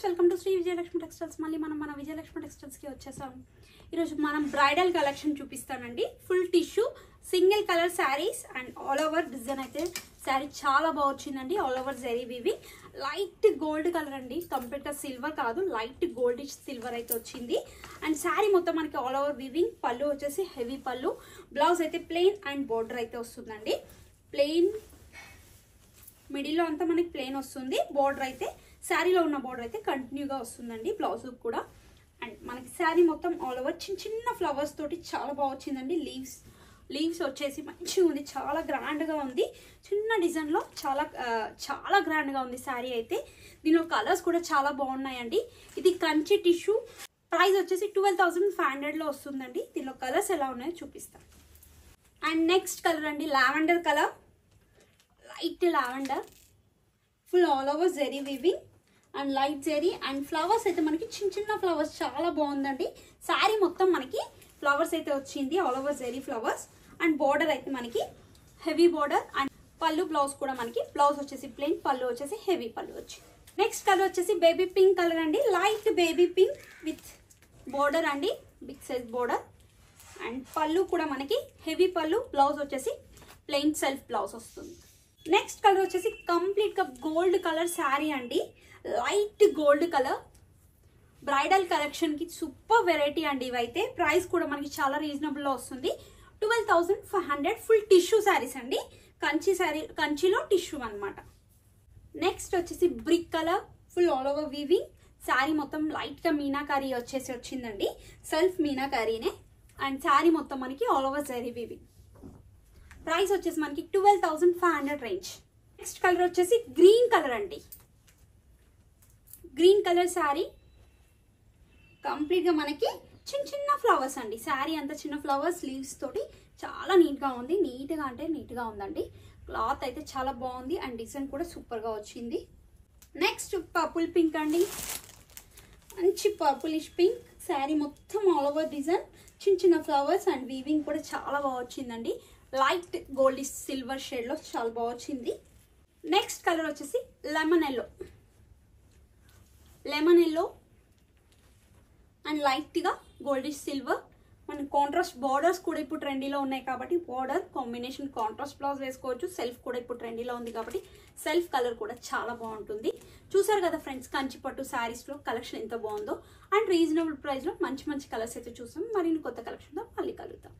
Friends, welcome to Shri Vijayalakshmi textiles. మళ్ళీ మన విజయలక్ష్మి టెక్స్టైల్స్కి వచ్చేసాం. ఈరోజు మనం బ్రైడల్ కలెక్షన్ చూపిస్తానండి. Full tissue single colour saris and all over design అయితే శారీ చాలా బాగా వచ్చిందండి. All over zari weaving, light gold colour అండి, కంప్లీట్గా సిల్వర్ కాదు, లైట్ గోల్డిష్ సిల్వర్ అయితే వచ్చింది. అండ్ శారీ మొత్తం మనకి ఆల్ ఓవర్ వీవింగ్, పళ్ళు వచ్చేసి హెవీ పళ్ళు, బ్లౌజ్ అయితే ప్లెయిన్ అండ్ బోర్డర్ అయితే వస్తుందండి. ప్లెయిన్ మిడిల్లో అంతా మనకి ప్లెయిన్ వస్తుంది. బోర్డర్ అయితే శారీలో ఉన్న బోర్డర్ అయితే కంటిన్యూగా వస్తుందండి బ్లౌజ్ కూడా. అండ్ మనకి శారీ మొత్తం ఆల్ ఓవర్ చిన్న చిన్న ఫ్లవర్స్ తోటి చాలా బాగా వచ్చిందండి. లీవ్స్ వచ్చేసి మంచిగా ఉంది, చాలా గ్రాండ్గా ఉంది. చిన్న డిజైన్లో చాలా గ్రాండ్గా ఉంది శారీ అయితే. దీనిలో కలర్స్ కూడా చాలా బాగున్నాయండి. ఇది కంచి టిష్యూ, ప్రైస్ వచ్చేసి 12,500లో వస్తుందండి. దీనిలో కలర్స్ ఎలా ఉన్నాయో చూపిస్తాను. అండ్ నెక్స్ట్ కలర్ అండి lavender colour, light lavender, full all over zari weaving and light zari and flowers అయితే మనకి చిన్న చిన్న ఫ్లవర్స్ చాలా బాగుందండి. శారీ మొత్తం మనకి ఫ్లవర్స్ అయితే వచ్చింది, all over zari flowers. And border అయితే మనకి heavy border and pallu, blouse కూడా మనకి బ్లౌజ్ వచ్చేసి ప్లెయిన్, పళ్ళు వచ్చేసి హెవీ పళ్ళు వచ్చింది. నెక్స్ట్ కలర్ వచ్చేసి బేబీ పింక్ కలర్ అండి, light baby pink with border అండి, బిగ్ సైజ్ బోర్డర్. అండ్ పళ్ళు కూడా మనకి హెవీ పళ్ళు, బ్లౌజ్ వచ్చేసి ప్లెయిన్ సెల్ఫ్ బ్లౌజ్ వస్తుంది. నెక్స్ట్ కలర్ వచ్చేసి కంప్లీట్ గా గోల్డ్ కలర్ శారీ అండి, light gold colour. Bridal collection కి సూపర్ వెరైటీ అండి ఇవైతే. ప్రైస్ కూడా మనకి చాలా రీజనబుల్ లో వస్తుంది. 12,500 ఫుల్ టిష్యూ శారీస్ అండి, కంచిలో టిష్యూ అన్నమాట. నెక్స్ట్ వచ్చేసి brick colour, full all over weaving. Sari మొత్తం లైట్ గా మీనాకారీ వచ్చిందండి, సెల్ఫ్ మీనాకారీనే. అండ్ శారీ మొత్తం మనకి all over zari weaving. Price వచ్చేసి మనకి 12,500 రేంజ్. నెక్స్ట్ కలర్ వచ్చేసి గ్రీన్ కలర్ అండి, గ్రీన్ కలర్ శారీ. కంప్లీట్ గా మనకి చిన్న చిన్న ఫ్లవర్స్ అండి, శారీ అంతా చిన్న ఫ్లవర్స్, లీవ్స్ తోటి చాలా నీట్ గా ఉంది. నీట్ గా ఉందండి. క్లాత్ అయితే చాలా బాగుంది అండ్ డిజైన్ కూడా సూపర్ గా వచ్చింది. నెక్స్ట్ పర్పుల్ పింక్ అండి, మంచి పర్పులిష్ పింక్. శారీ మొత్తం ఆల్ ఓవర్ డిజైన్, చిన్న చిన్న ఫ్లవర్స్ అండ్ వీవింగ్ కూడా చాలా బాగా వచ్చిందండి. లైట్ గోల్డిష్ సిల్వర్ షేడ్ లో చాలా బాగా వచ్చింది. నెక్స్ట్ కలర్ వచ్చేసి లెమన్ ఎల్లో అండ్ లైట్ గా గోల్డిష్ సిల్వర్. మన కాంట్రాస్ట్ బార్డర్స్ కూడా ఇప్పుడు ట్రెండీలో ఉన్నాయి కాబట్టి బార్డర్ కాంబినేషన్ కాంట్రాస్ట్ బ్లౌజ్ వేసుకోవచ్చు. సెల్ఫ్ కూడా ఇప్పుడు ట్రెండీలో ఉంది కాబట్టి సెల్ఫ్ కలర్ కూడా చాలా బాగుంటుంది. చూసారు కదా ఫ్రెండ్స్, కంచి పట్టు శారీస్ లో కలెక్షన్ ఎంత బాగుందో. అండ్ రీజనబుల్ ప్రైస్ లో మంచి మంచి కలర్స్ అయితే చూసాం. మరిన్ని కొత్త కలెక్షన్ తో మళ్ళీ కలుద్దాం.